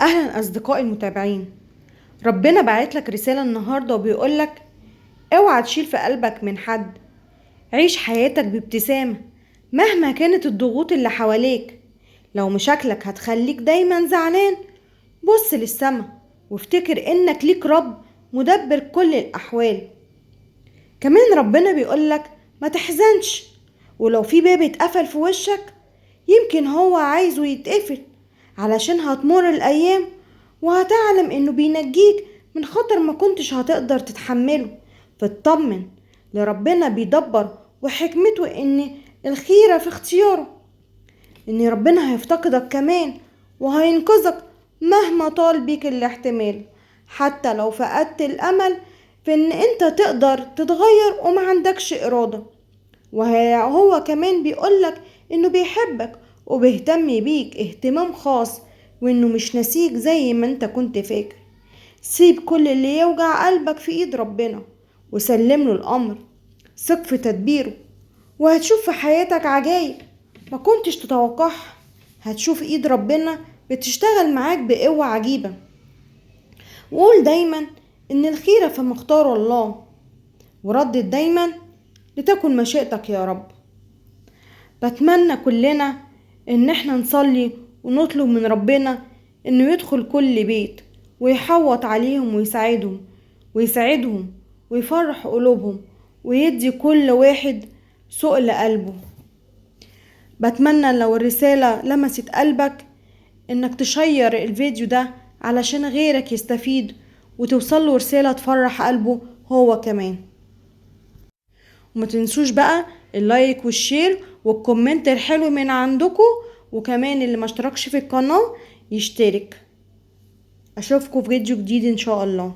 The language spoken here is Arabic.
أهلا أصدقائي المتابعين. ربنا بعت لك رسالة النهاردة وبيقولك اوعى تشيل في قلبك من حد. عيش حياتك بابتسامة مهما كانت الضغوط اللي حواليك. لو مشاكلك هتخليك دايما زعلان، بص للسما وافتكر انك ليك رب مدبر كل الأحوال. كمان ربنا بيقولك ما تحزنش، ولو في باب اتقفل في وشك يمكن هو عايزه يتقفل علشان هتمر الأيام وهتعلم إنه بينجيك من خطر ما كنتش هتقدر تتحمله. فاطمن، لربنا بيدبر وحكمته إن الخيرة في اختياره، إن ربنا هيفتقدك كمان وهينقذك مهما طال بيك الاحتمال. حتى لو فقدت الأمل في إن أنت تقدر تتغير وما عندكش إرادة، وهو كمان بيقولك إنه بيحبك وبيهتم بيك اهتمام خاص، وإنه مش نسيك زي ما أنت كنت فاكر. سيب كل اللي يوجع قلبك في إيد ربنا وسلم له الأمر، ثق في تدبيره وهتشوف في حياتك عجايب ما كنتش تتوقعها. هتشوف إيد ربنا بتشتغل معاك بقوة عجيبة. وقول دايما إن الخيرة في مختار الله، وردد دايما لتكن مشيئتك يا رب. بتمنى كلنا ان احنا نصلي ونطلب من ربنا انه يدخل كل بيت ويحوط عليهم ويساعدهم ويفرح قلوبهم ويدي كل واحد سؤل قلبه. بتمنى لو الرسالة لمست قلبك انك تشير الفيديو ده علشان غيرك يستفيد وتوصله رسالة تفرح قلبه هو كمان. وما تنسوش بقى اللايك والشير والكومنت الحلو من عندكم، وكمان اللي ما اشتركش في القناة يشترك. اشوفكم في فيديو جديد ان شاء الله.